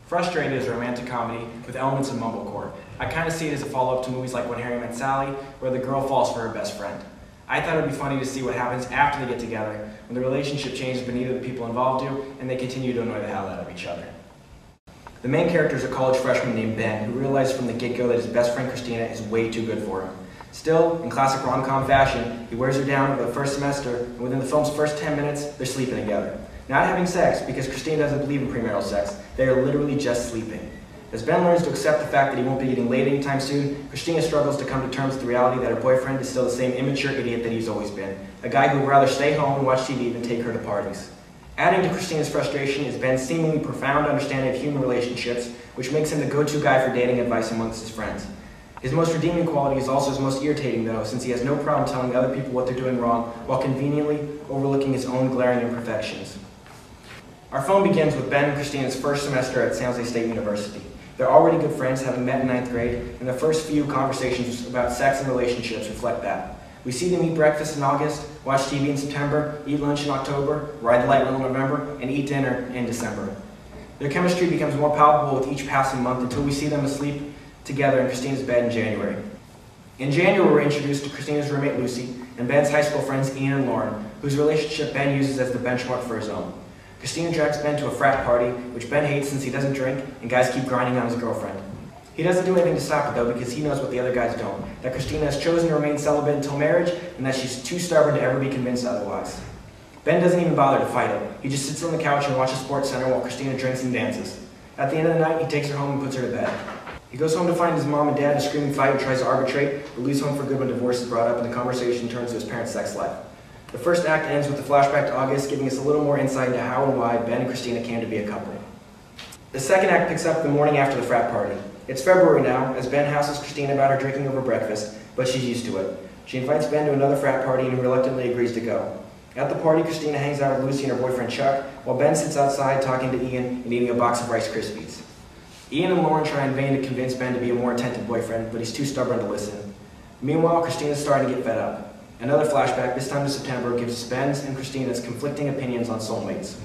Frustrated is a romantic comedy with elements of mumblecore. I kind of see it as a follow-up to movies like When Harry Met Sally, where the girl falls for her best friend. I thought it would be funny to see what happens after they get together, when the relationship changes but neither of the people involved do, and they continue to annoy the hell out of each other. The main character is a college freshman named Ben, who realizes from the get-go that his best friend Christina is way too good for him. Still, in classic rom-com fashion, he wears her down over the first semester, and within the film's first 10 minutes, they're sleeping together. Not having sex, because Christina doesn't believe in premarital sex, they are literally just sleeping. As Ben learns to accept the fact that he won't be getting laid anytime soon, Christina struggles to come to terms with the reality that her boyfriend is still the same immature idiot that he's always been, a guy who would rather stay home and watch TV than take her to parties. Adding to Christina's frustration is Ben's seemingly profound understanding of human relationships, which makes him the go-to guy for dating advice amongst his friends. His most redeeming quality is also his most irritating, though, since he has no problem telling other people what they're doing wrong while conveniently overlooking his own glaring imperfections. Our film begins with Ben and Christina's first semester at San Jose State University. They're already good friends, having met in 9th grade, and their first few conversations about sex and relationships reflect that. We see them eat breakfast in August, watch TV in September, eat lunch in October, ride the light rail in November, and eat dinner in December. Their chemistry becomes more palpable with each passing month until we see them asleep together in Christina's bed in January. In January, we're introduced to Christina's roommate Lucy and Ben's high school friends Ian and Lauren, whose relationship Ben uses as the benchmark for his own. Christina drags Ben to a frat party, which Ben hates since he doesn't drink, and guys keep grinding on his girlfriend. He doesn't do anything to stop it though, because he knows what the other guys don't, that Christina has chosen to remain celibate until marriage, and that she's too stubborn to ever be convinced otherwise. Ben doesn't even bother to fight it. He just sits on the couch and watches SportsCenter while Christina drinks and dances. At the end of the night, he takes her home and puts her to bed. He goes home to find his mom and dad in a screaming fight and tries to arbitrate, but leaves home for good when divorce is brought up and the conversation turns to his parents' sex life. The first act ends with a flashback to August, giving us a little more insight into how and why Ben and Christina came to be a couple. The second act picks up the morning after the frat party. It's February now, as Ben hassles Christina about her drinking over breakfast, but she's used to it. She invites Ben to another frat party and reluctantly agrees to go. At the party, Christina hangs out with Lucy and her boyfriend Chuck, while Ben sits outside talking to Ian and eating a box of Rice Krispies. Ian and Lauren try in vain to convince Ben to be a more attentive boyfriend, but he's too stubborn to listen. Meanwhile, Christina's starting to get fed up. Another flashback, this time to September, gives us Ben's and Christina's conflicting opinions on soulmates.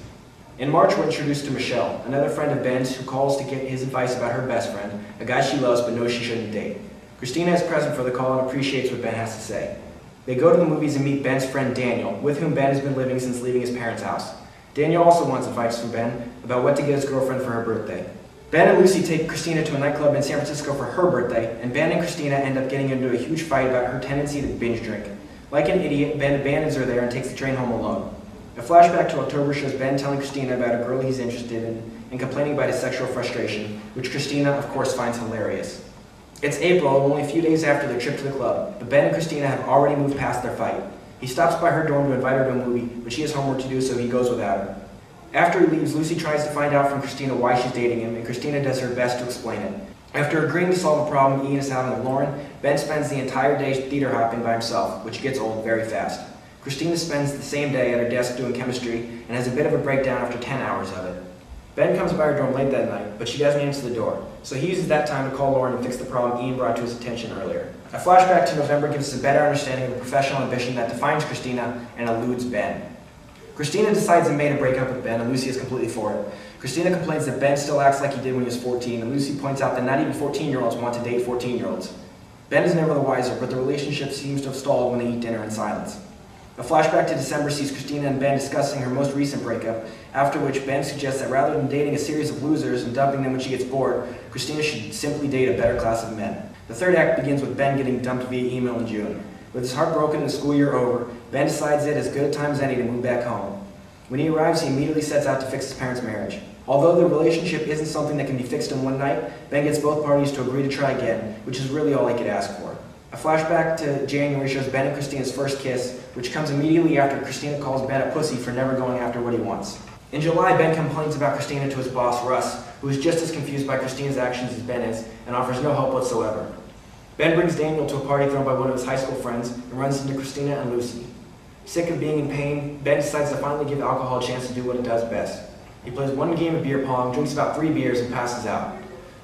In March, we're introduced to Michelle, another friend of Ben's who calls to get his advice about her best friend, a guy she loves but knows she shouldn't date. Christina is present for the call and appreciates what Ben has to say. They go to the movies and meet Ben's friend Daniel, with whom Ben has been living since leaving his parents' house. Daniel also wants advice from Ben about what to get his girlfriend for her birthday. Ben and Lucy take Christina to a nightclub in San Francisco for her birthday, and Ben and Christina end up getting into a huge fight about her tendency to binge drink. Like an idiot, Ben abandons her there and takes the train home alone. A flashback to October shows Ben telling Christina about a girl he's interested in and complaining about his sexual frustration, which Christina, of course, finds hilarious. It's April, only a few days after their trip to the club, but Ben and Christina have already moved past their fight. He stops by her dorm to invite her to a movie, but she has homework to do, so he goes without her. After he leaves, Lucy tries to find out from Christina why she's dating him, and Christina does her best to explain it. After agreeing to solve a problem Ian is having with Lauren, Ben spends the entire day theater hopping by himself, which gets old very fast. Christina spends the same day at her desk doing chemistry and has a bit of a breakdown after 10 hours of it. Ben comes by her dorm late that night, but she doesn't answer the door, so he uses that time to call Lauren and fix the problem Ian brought to his attention earlier. A flashback to November gives us a better understanding of the professional ambition that defines Christina and eludes Ben. Christina decides in May to break up with Ben, and Lucy is completely for it. Christina complains that Ben still acts like he did when he was 14, and Lucy points out that not even 14-year-olds want to date 14-year-olds. Ben is never the wiser, but the relationship seems to have stalled when they eat dinner in silence. A flashback to December sees Christina and Ben discussing her most recent breakup, after which Ben suggests that rather than dating a series of losers and dumping them when she gets bored, Christina should simply date a better class of men. The third act begins with Ben getting dumped via email in June. With his heart broken and the school year over, Ben decides it as good a time as any to move back home. When he arrives, he immediately sets out to fix his parents' marriage. Although the relationship isn't something that can be fixed in one night, Ben gets both parties to agree to try again, which is really all he could ask for. A flashback to January shows Ben and Christina's first kiss, which comes immediately after Christina calls Ben a pussy for never going after what he wants. In July, Ben complains about Christina to his boss, Russ, who is just as confused by Christina's actions as Ben is, and offers no help whatsoever. Ben brings Daniel to a party thrown by one of his high school friends and runs into Christina and Lucy. Sick of being in pain, Ben decides to finally give alcohol a chance to do what it does best. He plays one game of beer pong, drinks about 3 beers, and passes out.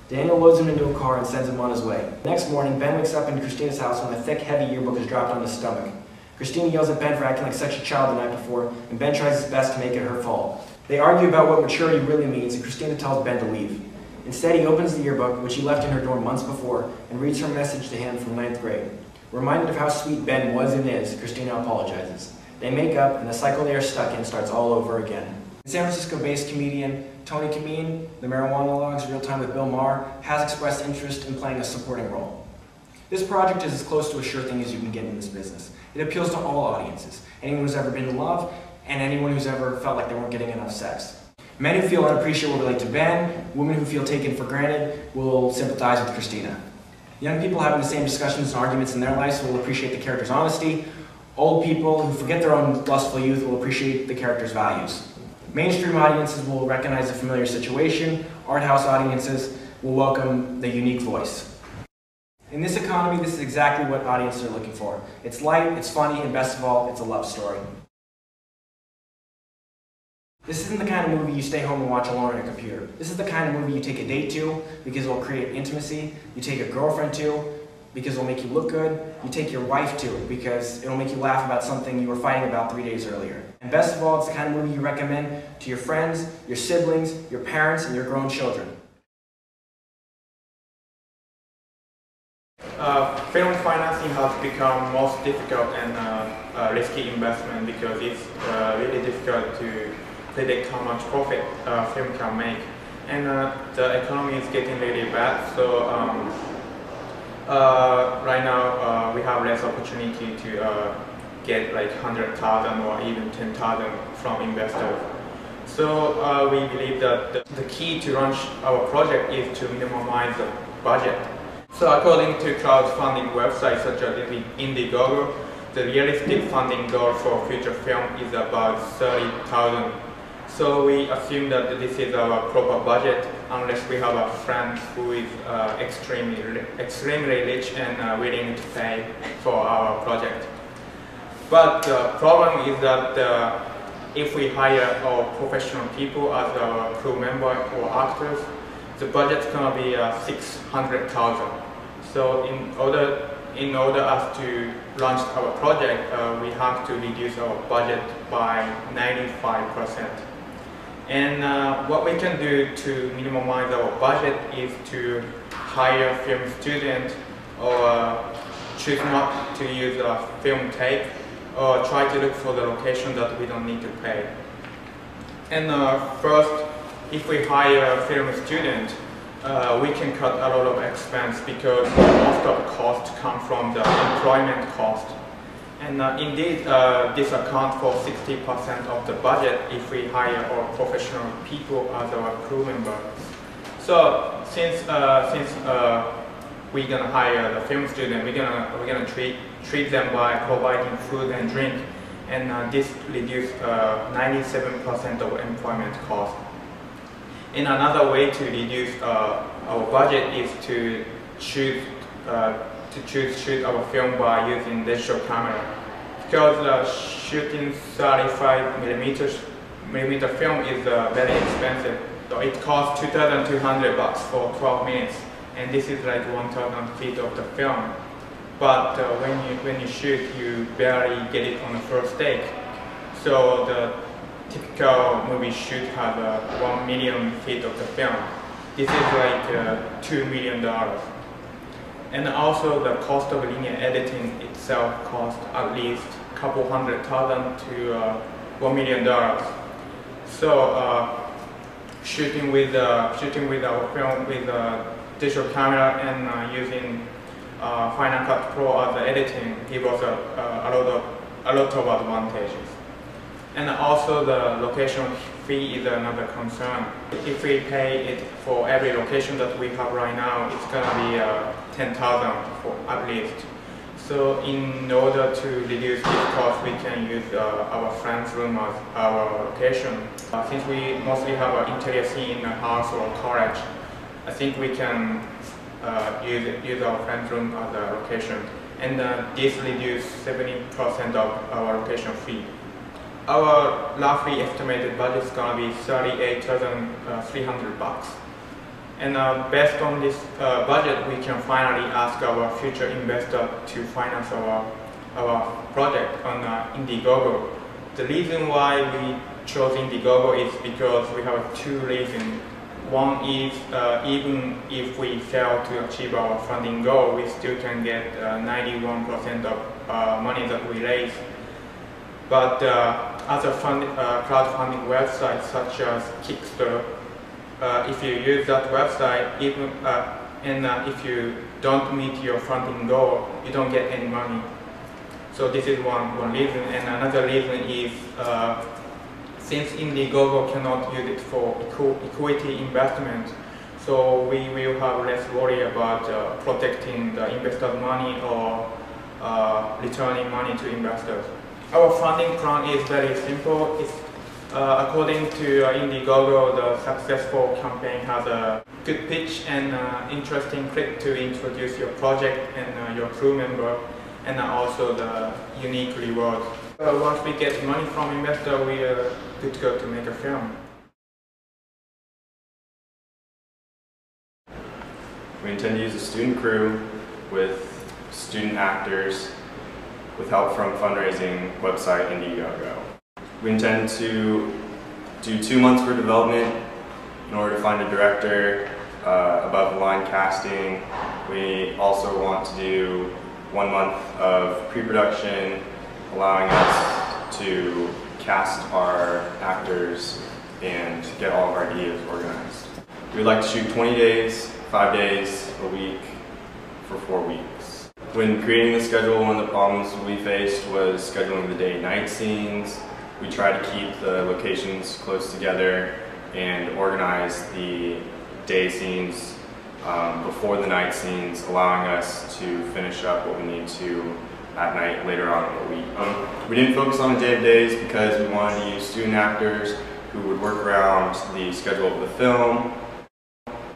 Daniel loads him into a car and sends him on his way. The next morning, Ben wakes up in Christina's house when a thick, heavy yearbook is dropped on his stomach. Christina yells at Ben for acting like such a child the night before, and Ben tries his best to make it her fault. They argue about what maturity really means, and Christina tells Ben to leave. Instead, he opens the yearbook, which he left in her dorm months before, and reads her message to him from 9th grade. Reminded of how sweet Ben was and is, Christina apologizes. They make up, and the cycle they are stuck in starts all over again. San Francisco-based comedian Tony Kameen, the Marijuana Logs, Real Time with Bill Maher, has expressed interest in playing a supporting role. This project is as close to a sure thing as you can get in this business. It appeals to all audiences, anyone who's ever been in love, and anyone who's ever felt like they weren't getting enough sex. Men who feel unappreciated will relate to Ben, women who feel taken for granted will sympathize with Christina. Young people having the same discussions and arguments in their lives will appreciate the character's honesty. Old people who forget their own lustful youth will appreciate the character's values. Mainstream audiences will recognize a familiar situation. Art house audiences will welcome the unique voice. In this economy, this is exactly what audiences are looking for. It's light, it's funny, and best of all, it's a love story. This isn't the kind of movie you stay home and watch alone on your computer. This is the kind of movie you take a date to because it will create intimacy. You take a girlfriend to because it will make you look good. You take your wife to because it will make you laugh about something you were fighting about 3 days earlier. And best of all, it's the kind of movie you recommend to your friends, your siblings, your parents, and your grown children. Film financing has become most difficult and risky investment because it's really difficult to predict how much profit film can make, and the economy is getting really bad. So right now we have less opportunity to get like 100,000 or even 10,000 from investors. So we believe that the key to launch our project is to minimize the budget. So according to crowdfunding websites such as Indiegogo, the realistic funding goal for future film is about 30,000. So we assume that this is our proper budget unless we have a friend who is extremely rich and willing to pay for our project. But the problem is that if we hire our professional people as our crew member or actors, the budget's gonna be 600,000. So in order us to launch our project, we have to reduce our budget by 95%. And what we can do to minimize our budget is to hire film students or choose not to use a film tape or try to look for the location that we don't need to pay. And first, if we hire a film student, we can cut a lot of expense because most of the costs come from the employment cost. And indeed, this accounts for 60% of the budget if we hire our professional people as our crew member. So since we're gonna hire the film student, we're gonna treat them by providing food and drink, and this reduces 97% of employment cost. And another way to reduce our budget is to shoot our film by using digital camera, because shooting 35mm film is very expensive. So it costs $2,200 for 12 minutes, and this is like 1,000 feet of the film. But when you shoot, you barely get it on the first take. So the typical movie shoot has 1 million feet of the film. This is like $2 million. And also the cost of linear editing itself costs at least a couple $100,000 to $1 million. So shooting with our film with a digital camera and using Final Cut Pro as the editing gives us a lot of advantages. And also the location fee is another concern. If we pay it for every location that we have right now, it's gonna be 10,000 at least. So in order to reduce this cost, we can use our friend's room as our location. Since we mostly have an interior scene in a house or a college, I think we can use our friend's room as a location. And this reduces 70% of our location fee. Our roughly estimated budget is going to be $38,300. And based on this budget, we can finally ask our future investor to finance our project on Indiegogo. The reason why we chose Indiegogo is because we have two reasons. One is even if we fail to achieve our funding goal, we still can get 91% of money that we raise. But other crowdfunding websites such as Kickstarter, if you use that website, even if you don't meet your funding goal, you don't get any money. So this is one reason, and another reason is since Indiegogo cannot use it for equity investment, so we will have less worry about protecting the investors' money or returning money to investors. Our funding plan is very simple. It's, according to Indiegogo, the successful campaign has a good pitch and interesting clip to introduce your project and your crew member, and also the unique reward. Once we get money from investor, we are good to go to make a film. We intend to use a student crew with student actors with help from fundraising website Indiegogo. We intend to do 2 months for development in order to find a director, above the line casting. We also want to do 1 month of pre-production, allowing us to cast our actors and get all of our ideas organized. We would like to shoot 20 days, 5 days a week for 4 weeks. When creating the schedule, one of the problems we faced was scheduling the day-night scenes. We tried to keep the locations close together and organize the day scenes before the night scenes, allowing us to finish up what we need to at night later on in the week. We didn't focus on the day-to-days because we wanted to use student actors who would work around the schedule of the film.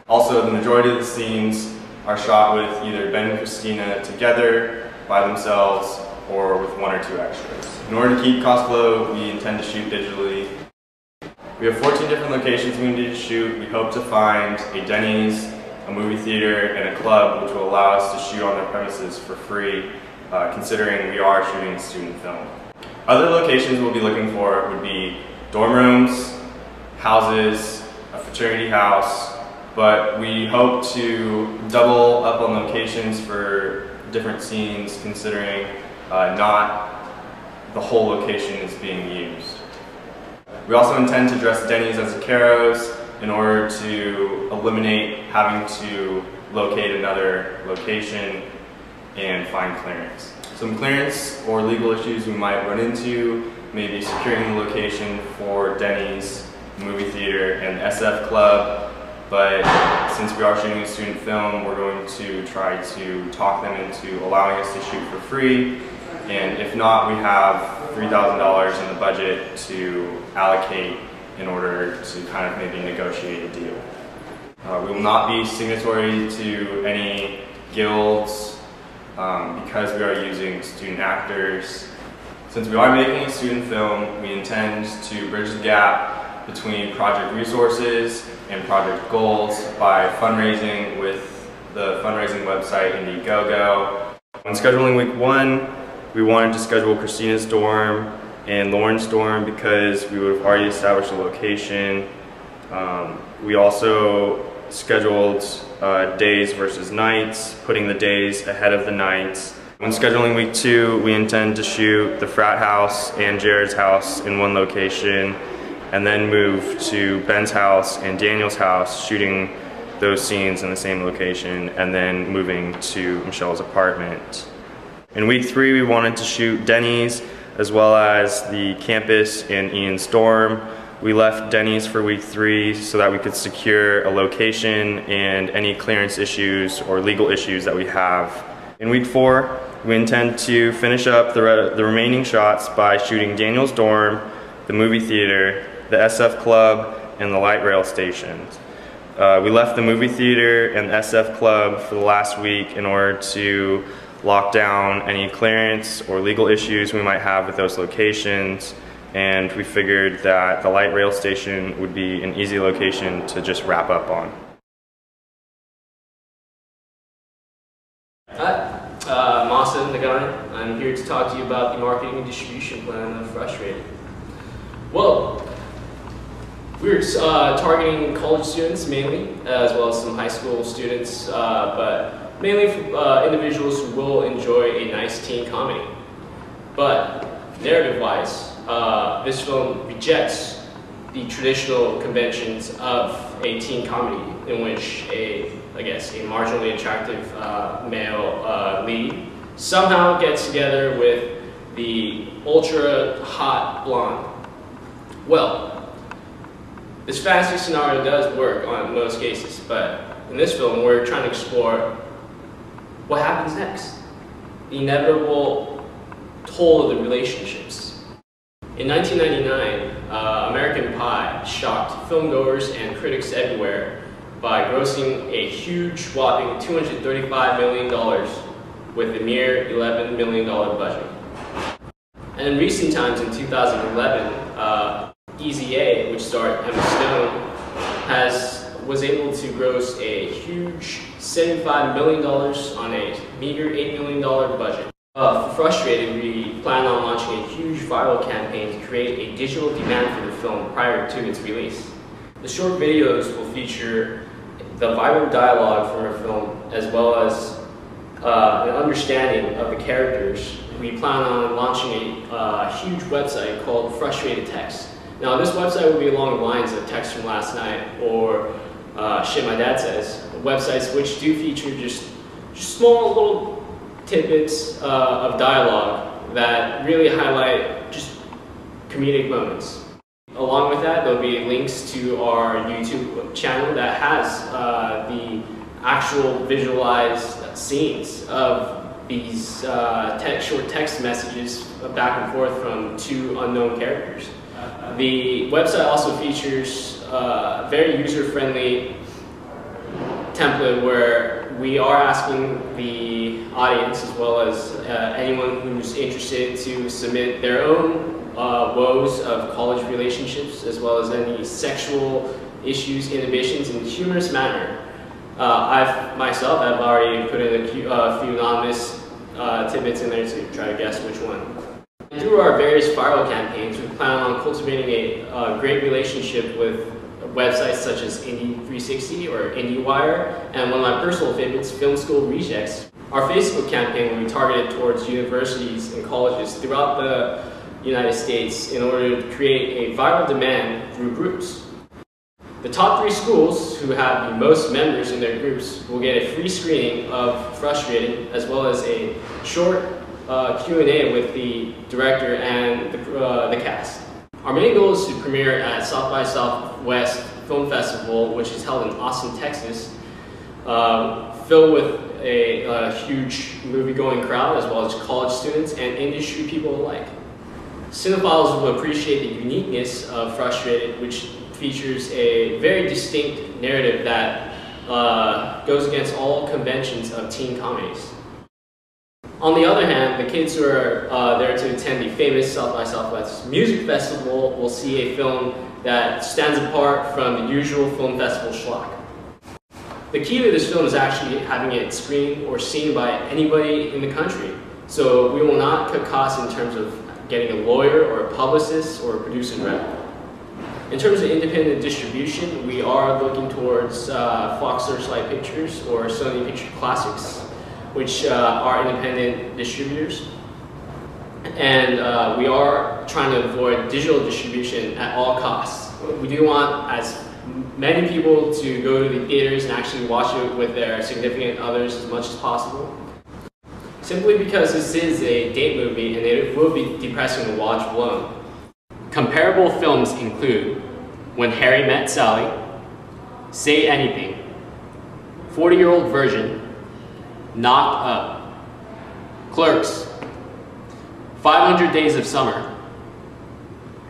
Also, the majority of the scenes are shot with either Ben and Christina together, by themselves, or with 1 or 2 extras. In order to keep costs low, we intend to shoot digitally. We have 14 different locations we need to shoot. We hope to find a Denny's, a movie theater, and a club, which will allow us to shoot on their premises for free, considering we are shooting a student film. Other locations we'll be looking for would be dorm rooms, houses, a fraternity house, but we hope to double up on locations for different scenes, considering not the whole location is being used. We also intend to dress Denny's as a Caro's in order to eliminate having to locate another location and find clearance. Some clearance or legal issues we might run into may be securing the location for Denny's, movie theater, and SF Club, but since we are shooting a student film, we're going to try to talk them into allowing us to shoot for free, and if not, we have $3,000 in the budget to allocate in order to kind of maybe negotiate a deal. We will not be signatory to any guilds because we are using student actors. Since we are making a student film, we intend to bridge the gap between project resources and project goals by fundraising with the fundraising website Indiegogo. When scheduling week 1, we wanted to schedule Christina's dorm and Lauren's dorm because we would have already established a location. We also scheduled days versus nights, putting the days ahead of the nights. When scheduling week 2, we intend to shoot the frat house and Jared's house in one location, and then move to Ben's house and Daniel's house, shooting those scenes in the same location, and then moving to Michelle's apartment. In week 3, we wanted to shoot Denny's as well as the campus and Ian's dorm. We left Denny's for week 3 so that we could secure a location and any clearance issues or legal issues that we have. In week 4, we intend to finish up the remaining shots by shooting Daniel's dorm, the movie theater, the SF Club, and the light rail stations. We left the movie theater and the SF Club for the last week in order to lock down any clearance or legal issues we might have with those locations, and we figured that the light rail station would be an easy location to just wrap up on. Hi, Masa Nagani. I'm here to talk to you about the marketing and distribution plan of Frustrated. Well, We're targeting college students mainly, as well as some high school students, but mainly individuals who will enjoy a nice teen comedy. But narrative-wise, this film rejects the traditional conventions of a teen comedy in which a marginally attractive male lead somehow gets together with the ultra hot blonde. Well, this fantasy scenario does work on most cases, but in this film we're trying to explore what happens next. The inevitable toll of the relationships. In 1999, American Pie shocked filmgoers and critics everywhere by grossing a huge, whopping $235 million with a mere $11 million budget. And in recent times, in 2011, Easy A, which starred Emma Stone, was able to gross a huge $75 million on a meager $8 million budget. Frustrated, we plan on launching a huge viral campaign to create a digital demand for the film prior to its release. The short videos will feature the viral dialogue from our film, as well as an understanding of the characters. We plan on launching a huge website called Frustrated Text. Now, this website will be along the lines of Text from Last Night or Shit My Dad Says, websites which do feature just small little tidbits of dialogue that really highlight just comedic moments. Along with that, there'll be links to our YouTube channel that has the actual visualized scenes of these short text messages back and forth from two unknown characters. The website also features a very user-friendly template where we are asking the audience, as well as anyone who's interested, to submit their own woes of college relationships, as well as any sexual issues, inhibitions, in a humorous manner. I've already put in a few anonymous tidbits in there to try to guess which one. Through our various viral campaigns, we plan on cultivating a great relationship with websites such as Indie360 or IndieWire, and one of my personal favorites, Film School Rejects. Our Facebook campaign will be targeted towards universities and colleges throughout the United States in order to create a viral demand through groups. The top 3 schools who have the most members in their groups will get a free screening of Frustrated, as well as a short Q&A with the director and the cast. Our main goal is to premiere at South by Southwest Film Festival, which is held in Austin, Texas, filled with a huge movie-going crowd, as well as college students and industry people alike. Cinephiles will appreciate the uniqueness of Frustrated, which features a very distinct narrative that goes against all conventions of teen comedies. On the other hand, the kids who are there to attend the famous South by Southwest Music Festival will see a film that stands apart from the usual film festival schlock. The key to this film is actually having it screened or seen by anybody in the country. So we will not cut costs in terms of getting a lawyer or a publicist or a producer rep. In terms of independent distribution, we are looking towards Fox Searchlight Pictures or Sony Picture Classics, which are independent distributors. And we are trying to avoid digital distribution at all costs. We do want as many people to go to the theaters and actually watch it with their significant others as much as possible. Simply because this is a date movie and it will be depressing to watch alone. Comparable films include When Harry Met Sally, Say Anything, 40-Year-Old Virgin, Knocked Up, Clerks, 500 Days of Summer,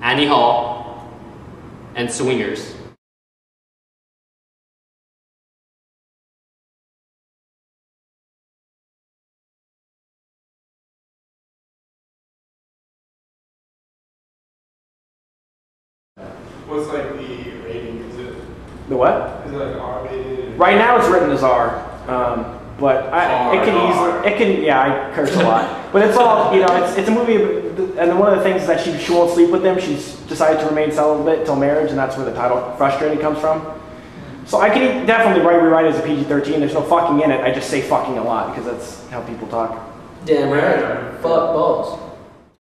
Annie Hall, and Swingers. What's like the rating? Is it The what? like R rated? Right now it's written as R, But I curse a lot. But it's all, it's a movie, and then one of the things is that she won't sleep with him. She's decided to remain celibate till marriage, and that's where the title Frustrated comes from. So I can definitely rewrite it as a PG-13. There's no fucking in it. I just say fucking a lot because that's how people talk. Damn right. Fuck balls.